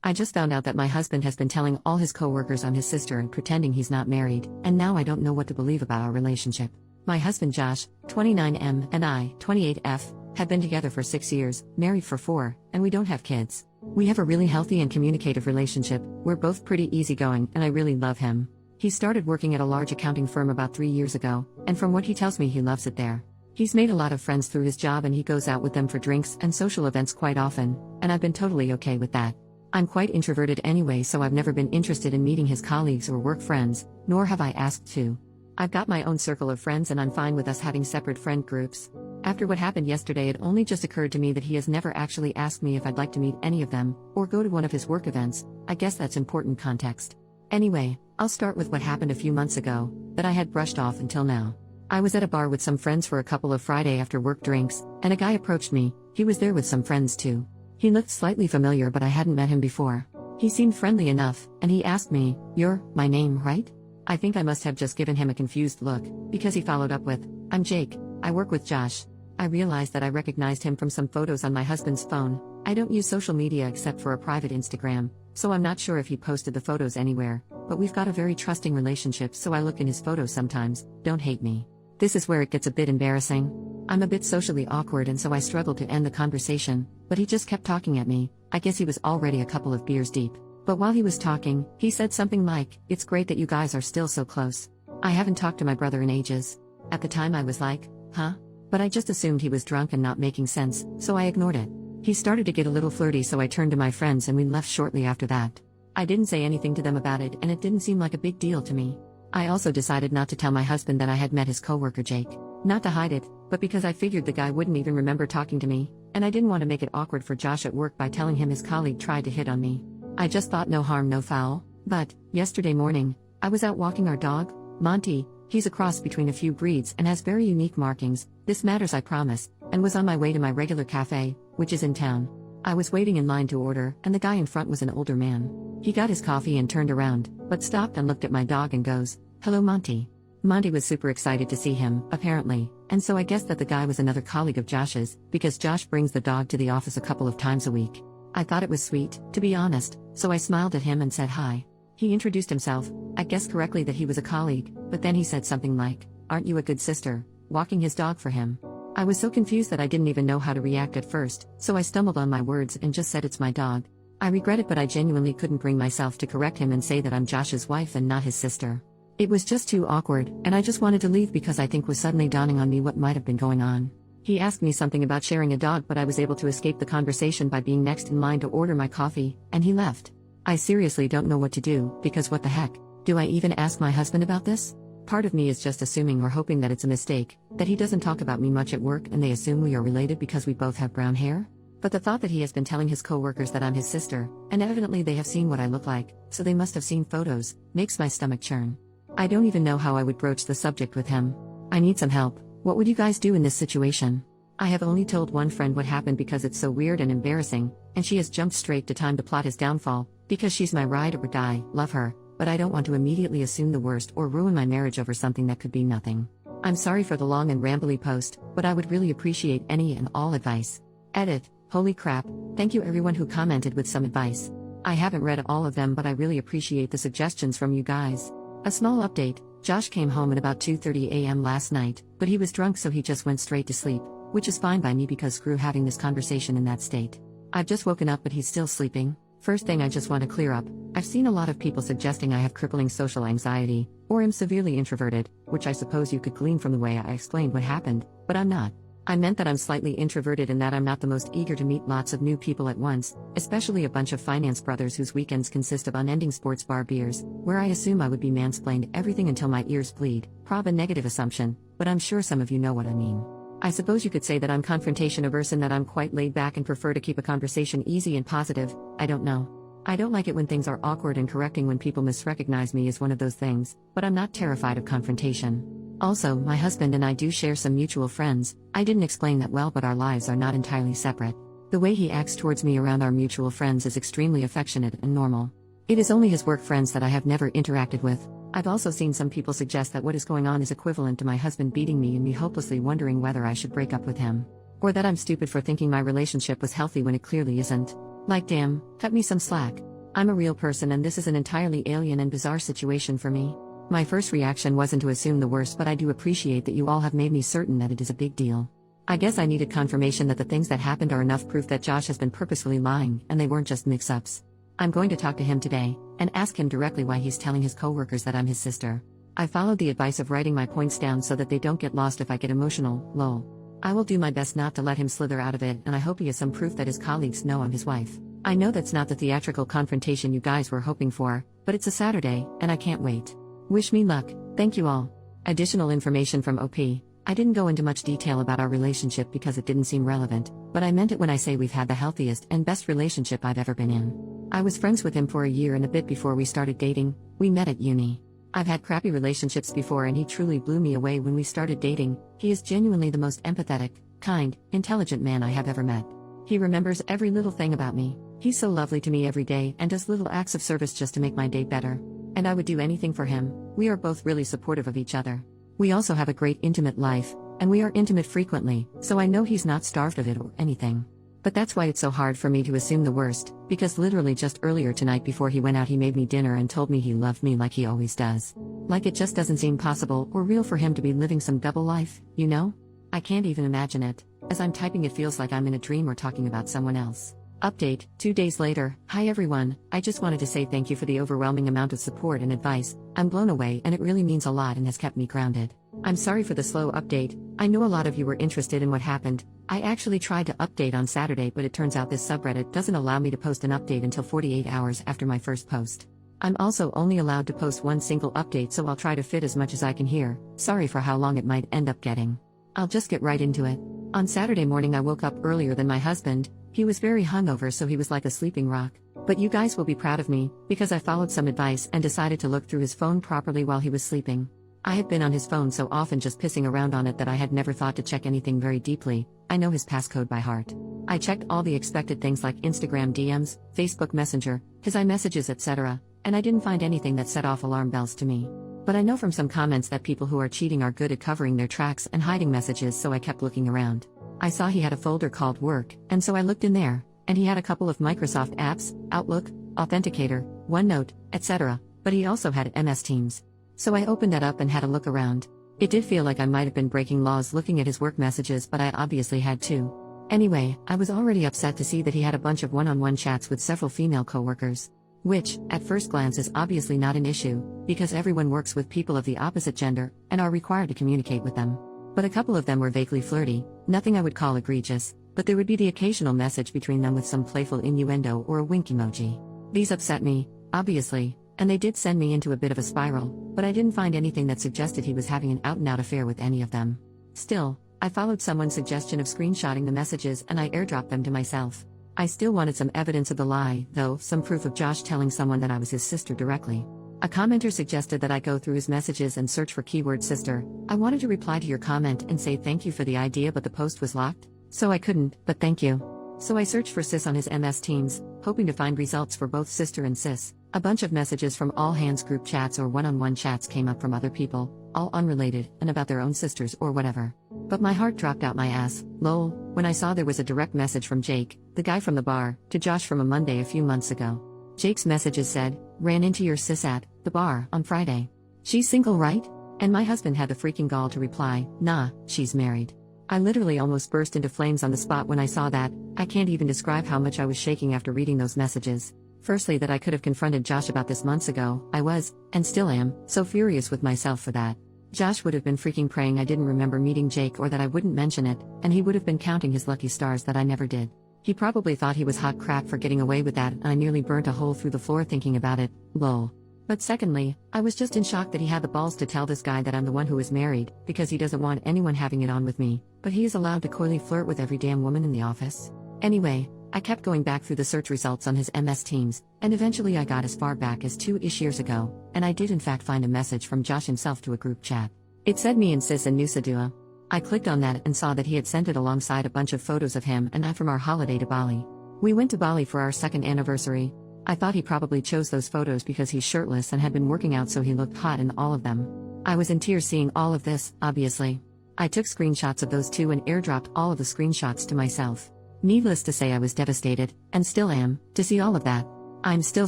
I just found out that my husband has been telling all his coworkers I'm his sister and pretending he's not married, and now I don't know what to believe about our relationship. My husband Josh, 29M, and I, 28F, have been together for 6 years, married for 4, and we don't have kids. We have a really healthy and communicative relationship, we're both pretty easygoing, and I really love him. He started working at a large accounting firm about 3 years ago, and from what he tells me he loves it there. He's made a lot of friends through his job and he goes out with them for drinks and social events quite often, and I've been totally okay with that. I'm quite introverted anyway, so I've never been interested in meeting his colleagues or work friends, nor have I asked to. I've got my own circle of friends and I'm fine with us having separate friend groups. After what happened yesterday, it only just occurred to me that he has never actually asked me if I'd like to meet any of them, or go to one of his work events. I guess that's important context. Anyway, I'll start with what happened a few months ago, that I had brushed off until now. I was at a bar with some friends for a couple of Friday after work drinks, and a guy approached me. He was there with some friends too. He looked slightly familiar, but I hadn't met him before. He seemed friendly enough, and he asked me, "You're my name, right?" I think I must have just given him a confused look, because he followed up with, "I'm Jake, I work with Josh." I realized that I recognized him from some photos on my husband's phone. I don't use social media except for a private Instagram, so I'm not sure if he posted the photos anywhere, but we've got a very trusting relationship, so I look in his photos sometimes. Don't hate me. This is where it gets a bit embarrassing. I'm a bit socially awkward and so I struggled to end the conversation, but he just kept talking at me. I guess he was already a couple of beers deep. But while he was talking, he said something like, "It's great that you guys are still so close. I haven't talked to my brother in ages." At the time I was like, huh? But I just assumed he was drunk and not making sense, so I ignored it. He started to get a little flirty, so I turned to my friends and we left shortly after that. I didn't say anything to them about it and it didn't seem like a big deal to me. I also decided not to tell my husband that I had met his coworker Jake. Not to hide it, but because I figured the guy wouldn't even remember talking to me, and I didn't want to make it awkward for Josh at work by telling him his colleague tried to hit on me. I just thought no harm no foul. But, yesterday morning, I was out walking our dog, Monty. He's a cross between a few breeds and has very unique markings, this matters I promise, and was on my way to my regular cafe, which is in town. I was waiting in line to order, and the guy in front was an older man. He got his coffee and turned around, but stopped and looked at my dog and goes, "Hello Monty." Monty was super excited to see him, apparently, and so I guessed that the guy was another colleague of Josh's, because Josh brings the dog to the office a couple of times a week. I thought it was sweet, to be honest, so I smiled at him and said hi. He introduced himself. I guessed correctly that he was a colleague, but then he said something like, "Aren't you a good sister?" walking his dog for him. I was so confused that I didn't even know how to react at first, so I stumbled on my words and just said it's my dog. I regret it, but I genuinely couldn't bring myself to correct him and say that I'm Josh's wife and not his sister. It was just too awkward, and I just wanted to leave because I think was suddenly dawning on me what might have been going on. He asked me something about sharing a dog, but I was able to escape the conversation by being next in line to order my coffee, and he left. I seriously don't know what to do, because what the heck? Do I even ask my husband about this? Part of me is just assuming or hoping that it's a mistake, that he doesn't talk about me much at work and they assume we are related because we both have brown hair? But the thought that he has been telling his coworkers that I'm his sister, and evidently they have seen what I look like, so they must have seen photos, makes my stomach churn. I don't even know how I would broach the subject with him. I need some help. What would you guys do in this situation? I have only told one friend what happened because it's so weird and embarrassing, and she has jumped straight to time to plot his downfall, because she's my ride or die, love her, but I don't want to immediately assume the worst or ruin my marriage over something that could be nothing. I'm sorry for the long and rambly post, but I would really appreciate any and all advice. Edit. Holy crap, thank you everyone who commented with some advice. I haven't read all of them, but I really appreciate the suggestions from you guys. A small update, Josh came home at about 2:30 a.m. last night, but he was drunk so he just went straight to sleep, which is fine by me because screw having this conversation in that state. I've just woken up but he's still sleeping. First thing I just want to clear up, I've seen a lot of people suggesting I have crippling social anxiety, or am severely introverted, which I suppose you could glean from the way I explained what happened, but I'm not. I meant that I'm slightly introverted and that I'm not the most eager to meet lots of new people at once, especially a bunch of finance brothers whose weekends consist of unending sports bar beers, where I assume I would be mansplained everything until my ears bleed. Prob a negative assumption, but I'm sure some of you know what I mean. I suppose you could say that I'm confrontation averse and that I'm quite laid back and prefer to keep a conversation easy and positive. I don't know. I don't like it when things are awkward, and correcting when people misrecognize me is one of those things, but I'm not terrified of confrontation. Also, my husband and I do share some mutual friends. I didn't explain that well, but our lives are not entirely separate. The way he acts towards me around our mutual friends is extremely affectionate and normal. It is only his work friends that I have never interacted with. I've also seen some people suggest that what is going on is equivalent to my husband beating me and me hopelessly wondering whether I should break up with him. Or that I'm stupid for thinking my relationship was healthy when it clearly isn't. Like damn, cut me some slack. I'm a real person and this is an entirely alien and bizarre situation for me. My first reaction wasn't to assume the worst, but I do appreciate that you all have made me certain that it is a big deal. I guess I needed confirmation that the things that happened are enough proof that Josh has been purposefully lying and they weren't just mix-ups. I'm going to talk to him today and ask him directly why he's telling his coworkers that I'm his sister. I followed the advice of writing my points down so that they don't get lost if I get emotional, lol. I will do my best not to let him slither out of it, and I hope he has some proof that his colleagues know I'm his wife. I know that's not the theatrical confrontation you guys were hoping for, but it's a Saturday, and I can't wait. Wish me luck, thank you all. Additional information from OP. I didn't go into much detail about our relationship because it didn't seem relevant, but I meant it when I say we've had the healthiest and best relationship I've ever been in. I was friends with him for a year and a bit before we started dating. We met at uni. I've had crappy relationships before and he truly blew me away when we started dating. He is genuinely the most empathetic, kind, intelligent man I have ever met. He remembers every little thing about me. He's so lovely to me every day and does little acts of service just to make my day better. And I would do anything for him. We are both really supportive of each other. We also have a great intimate life, and we are intimate frequently, so I know he's not starved of it or anything. But that's why it's so hard for me to assume the worst, because literally just earlier tonight before he went out he made me dinner and told me he loved me like he always does. Like it just doesn't seem possible or real for him to be living some double life, you know? I can't even imagine it. As I'm typing it feels like I'm in a dream or talking about someone else. Update, 2 days later. Hi everyone, I just wanted to say thank you for the overwhelming amount of support and advice. I'm blown away and it really means a lot and has kept me grounded. I'm sorry for the slow update. I know a lot of you were interested in what happened. I actually tried to update on Saturday, but it turns out this subreddit doesn't allow me to post an update until 48 hours after my first post. I'm also only allowed to post one single update, so I'll try to fit as much as I can here. Sorry for how long it might end up getting. I'll just get right into it. On Saturday morning I woke up earlier than my husband. He was very hungover, so he was like a sleeping rock. But you guys will be proud of me, because I followed some advice and decided to look through his phone properly while he was sleeping. I had been on his phone so often just pissing around on it that I had never thought to check anything very deeply. I know his passcode by heart. I checked all the expected things like Instagram DMs, Facebook Messenger, his iMessages, etc., and I didn't find anything that set off alarm bells to me. But I know from some comments that people who are cheating are good at covering their tracks and hiding messages, so I kept looking around. I saw he had a folder called Work, and so I looked in there, and he had a couple of Microsoft apps, Outlook, Authenticator, OneNote, etc., but he also had MS Teams. So I opened that up and had a look around. It did feel like I might have been breaking laws looking at his work messages, but I obviously had too. Anyway, I was already upset to see that he had a bunch of one-on-one chats with several female coworkers. Which, at first glance, is obviously not an issue, because everyone works with people of the opposite gender, and are required to communicate with them. But a couple of them were vaguely flirty, nothing I would call egregious, but there would be the occasional message between them with some playful innuendo or a wink emoji. These upset me, obviously, and they did send me into a bit of a spiral, but I didn't find anything that suggested he was having an out-and-out affair with any of them. Still, I followed someone's suggestion of screenshotting the messages and I airdropped them to myself. I still wanted some evidence of the lie, though, some proof of Josh telling someone that I was his sister directly. A commenter suggested that I go through his messages and search for keyword sister. I wanted to reply to your comment and say thank you for the idea, but the post was locked, so I couldn't, but thank you. So I searched for sis on his MS Teams, hoping to find results for both sister and sis. A bunch of messages from all hands group chats or one-on-one chats came up from other people, all unrelated, and about their own sisters or whatever. But my heart dropped out my ass, lol, when I saw there was a direct message from Jake, the guy from the bar, to Josh from a Monday a few months ago. Jake's messages said, ran into your sis at the bar on Friday. She's single, right? And my husband had the freaking gall to reply, nah, she's married. I literally almost burst into flames on the spot when I saw that. I can't even describe how much I was shaking after reading those messages. Firstly, that I could have confronted Josh about this months ago. I was, and still am, so furious with myself for that. Josh would have been freaking praying I didn't remember meeting Jake or that I wouldn't mention it, and he would have been counting his lucky stars that I never did. He probably thought he was hot crap for getting away with that, and I nearly burnt a hole through the floor thinking about it, lol. But secondly, I was just in shock that he had the balls to tell this guy that I'm the one who is married, because he doesn't want anyone having it on with me, but he is allowed to coyly flirt with every damn woman in the office. Anyway, I kept going back through the search results on his MS Teams, and eventually I got as far back as 2-ish years ago, and I did in fact find a message from Josh himself to a group chat. It said me and sis and Nusa Dua. I clicked on that and saw that he had sent it alongside a bunch of photos of him and I from our holiday to Bali. We went to Bali for our second anniversary. I thought he probably chose those photos because he's shirtless and had been working out, so he looked hot in all of them. I was in tears seeing all of this, obviously. I took screenshots of those too and airdropped all of the screenshots to myself. Needless to say, I was devastated, and still am, to see all of that. I'm still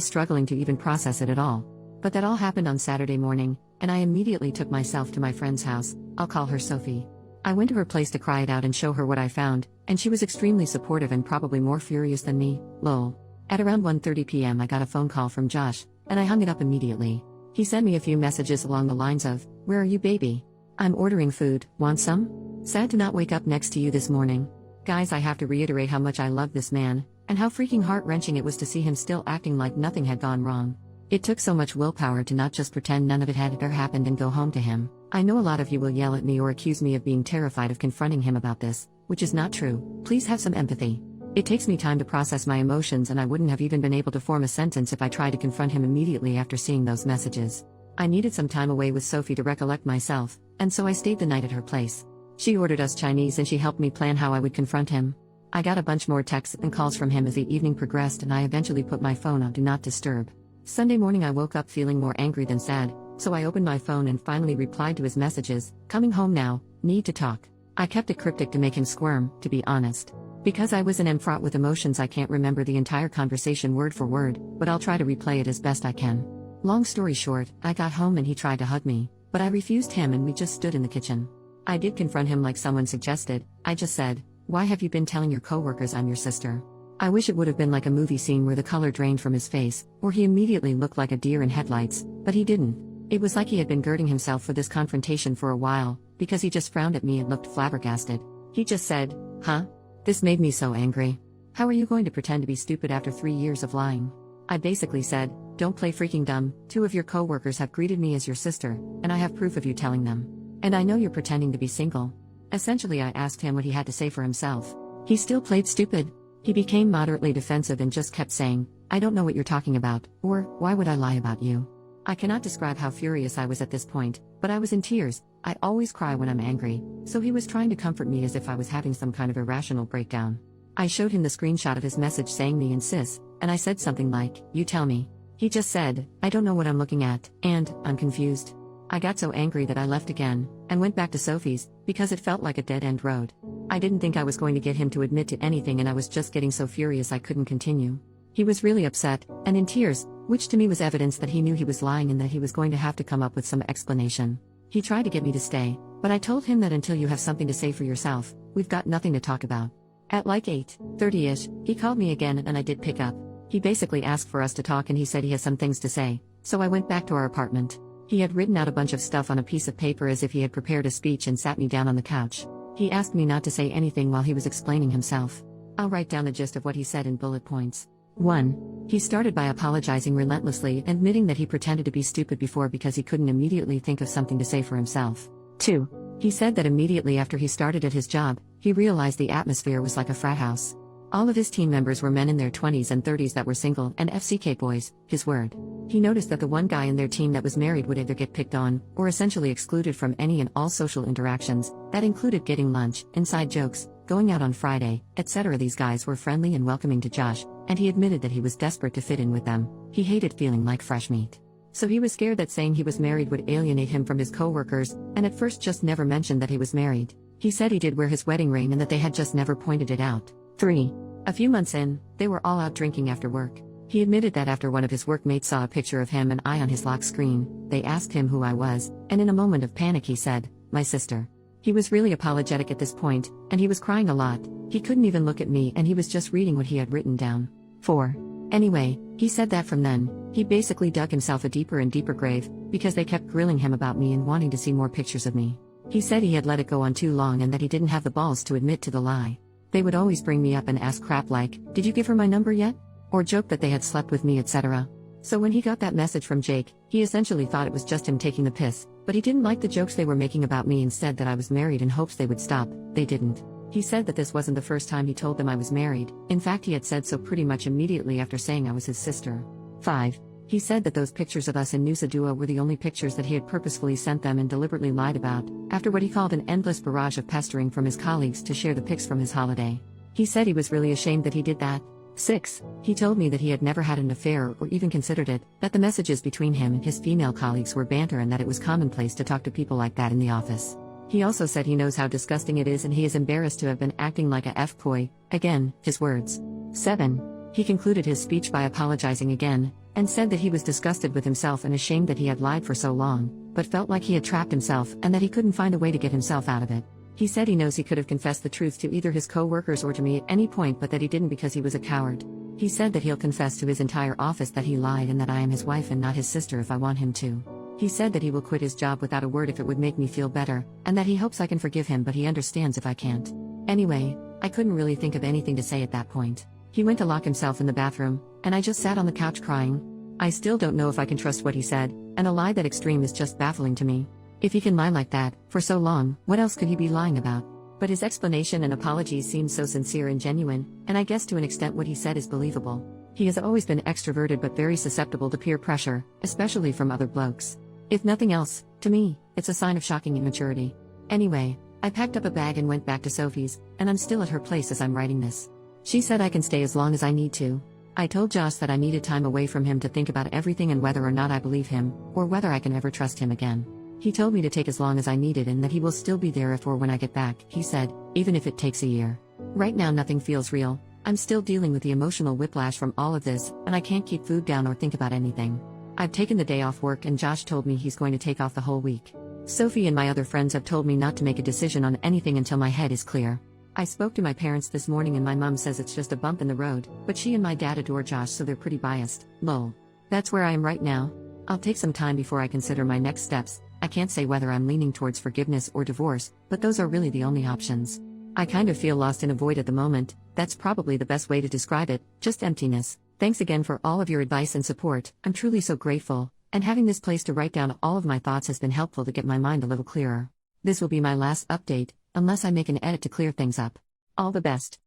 struggling to even process it at all. But that all happened on Saturday morning, and I immediately took myself to my friend's house. I'll call her Sophie. I went to her place to cry it out and show her what I found, and she was extremely supportive and probably more furious than me, lol. At around 1:30 p.m. I got a phone call from Josh, and I hung it up immediately. He sent me a few messages along the lines of, "Where are you, baby? I'm ordering food, want some? Sad to not wake up next to you this morning." Guys, I have to reiterate how much I love this man, and how freaking heart-wrenching it was to see him still acting like nothing had gone wrong. It took so much willpower to not just pretend none of it had ever happened and go home to him. I know a lot of you will yell at me or accuse me of being terrified of confronting him about this, which is not true. Please have some empathy. It takes me time to process my emotions, and I wouldn't have even been able to form a sentence if I tried to confront him immediately after seeing those messages. I needed some time away with Sophie to recollect myself, and so I stayed the night at her place. She ordered us Chinese and she helped me plan how I would confront him. I got a bunch more texts and calls from him as the evening progressed, and I eventually put my phone on Do Not Disturb. Sunday morning I woke up feeling more angry than sad, so I opened my phone and finally replied to his messages, "Coming home now, need to talk." I kept it cryptic to make him squirm, to be honest. Because I was an fraught with emotions, I can't remember the entire conversation word for word, but I'll try to replay it as best I can. Long story short, I got home and he tried to hug me, but I refused him and we just stood in the kitchen. I did confront him like someone suggested. I just said, "Why have you been telling your coworkers I'm your sister?" I wish it would have been like a movie scene where the color drained from his face, or he immediately looked like a deer in headlights, but he didn't. It was like he had been girding himself for this confrontation for a while, because he just frowned at me and looked flabbergasted. He just said, "Huh?" This made me so angry. "How are you going to pretend to be stupid after 3 years of lying?" I basically said, "Don't play freaking dumb. 2 of your coworkers have greeted me as your sister, and I have proof of you telling them. And I know you're pretending to be single." Essentially, I asked him what he had to say for himself. He still played stupid. He became moderately defensive and just kept saying, "I don't know what you're talking about," or, "Why would I lie about you?" I cannot describe how furious I was at this point, but I was in tears. I always cry when I'm angry, so he was trying to comfort me as if I was having some kind of irrational breakdown. I showed him the screenshot of his message saying me and sis, and I said something like, "You tell me." He just said, "I don't know what I'm looking at," and, "I'm confused." I got so angry that I left again, and went back to Sophie's, because it felt like a dead-end road. I didn't think I was going to get him to admit to anything, and I was just getting so furious I couldn't continue. He was really upset, and in tears, which to me was evidence that he knew he was lying and that he was going to have to come up with some explanation. He tried to get me to stay, but I told him that until you have something to say for yourself, we've got nothing to talk about. At like 8:30ish, he called me again and I did pick up. He basically asked for us to talk and he said he has some things to say, so I went back to our apartment. He had written out a bunch of stuff on a piece of paper as if he had prepared a speech and sat me down on the couch. He asked me not to say anything while he was explaining himself. I'll write down the gist of what he said in bullet points. 1. He started by apologizing relentlessly, admitting that he pretended to be stupid before because he couldn't immediately think of something to say for himself. 2. He said that immediately after he started at his job, he realized the atmosphere was like a frat house. All of his team members were men in their 20s and 30s that were single and FCK boys, his word. He noticed that the one guy in their team that was married would either get picked on, or essentially excluded from any and all social interactions. That included getting lunch, inside jokes, going out on Friday, etc. These guys were friendly and welcoming to Josh, and he admitted that he was desperate to fit in with them. He hated feeling like fresh meat. So he was scared that saying he was married would alienate him from his coworkers, and at first just never mentioned that he was married. He said he did wear his wedding ring and that they had just never pointed it out. 3. A few months in, they were all out drinking after work. He admitted that after one of his workmates saw a picture of him and I on his lock screen, they asked him who I was, and in a moment of panic he said, "My sister." He was really apologetic at this point, and he was crying a lot. He couldn't even look at me and he was just reading what he had written down. 4. Anyway, he said that from then, he basically dug himself a deeper and deeper grave, because they kept grilling him about me and wanting to see more pictures of me. He said he had let it go on too long and that he didn't have the balls to admit to the lie. They would always bring me up and ask crap like, "Did you give her my number yet?" Or joke that they had slept with me, etc. So when he got that message from Jake, he essentially thought it was just him taking the piss, but he didn't like the jokes they were making about me and said that I was married in hopes they would stop. They didn't. He said that this wasn't the first time he told them I was married. In fact, he had said so pretty much immediately after saying I was his sister. 5. He said that those pictures of us in Nusa Dua were the only pictures that he had purposefully sent them and deliberately lied about, after what he called an endless barrage of pestering from his colleagues to share the pics from his holiday. He said he was really ashamed that he did that. 6. He told me that he had never had an affair or even considered it, that the messages between him and his female colleagues were banter and that it was commonplace to talk to people like that in the office. He also said he knows how disgusting it is and he is embarrassed to have been acting like a F-boy, again, his words. 7. He concluded his speech by apologizing again, and said that he was disgusted with himself and ashamed that he had lied for so long, but felt like he had trapped himself and that he couldn't find a way to get himself out of it. He said he knows he could have confessed the truth to either his co-workers or to me at any point, but that he didn't because he was a coward. He said that he'll confess to his entire office that he lied and that I am his wife and not his sister if I want him to. He said that he will quit his job without a word if it would make me feel better, and that he hopes I can forgive him, but he understands if I can't. Anyway, I couldn't really think of anything to say at that point. He went to lock himself in the bathroom, and I just sat on the couch crying. I still don't know if I can trust what he said, and a lie that extreme is just baffling to me. If he can lie like that, for so long, what else could he be lying about? But his explanation and apologies seemed so sincere and genuine, and I guess to an extent what he said is believable. He has always been extroverted but very susceptible to peer pressure, especially from other blokes. If nothing else, to me, it's a sign of shocking immaturity. Anyway, I packed up a bag and went back to Sophie's, and I'm still at her place as I'm writing this. She said I can stay as long as I need to. I told Josh that I needed time away from him to think about everything and whether or not I believe him, or whether I can ever trust him again. He told me to take as long as I needed and that he will still be there if or when I get back, he said, even if it takes a year. Right now nothing feels real. I'm still dealing with the emotional whiplash from all of this, and I can't keep food down or think about anything. I've taken the day off work and Josh told me he's going to take off the whole week. Sophie and my other friends have told me not to make a decision on anything until my head is clear. I spoke to my parents this morning and my mom says it's just a bump in the road, but she and my dad adore Josh so they're pretty biased. Lol. That's where I am right now. I'll take some time before I consider my next steps. I can't say whether I'm leaning towards forgiveness or divorce, but those are really the only options. I kind of feel lost in a void at the moment. That's probably the best way to describe it, just emptiness. Thanks again for all of your advice and support. I'm truly so grateful, and having this place to write down all of my thoughts has been helpful to get my mind a little clearer. This will be my last update, unless I make an edit to clear things up. All the best.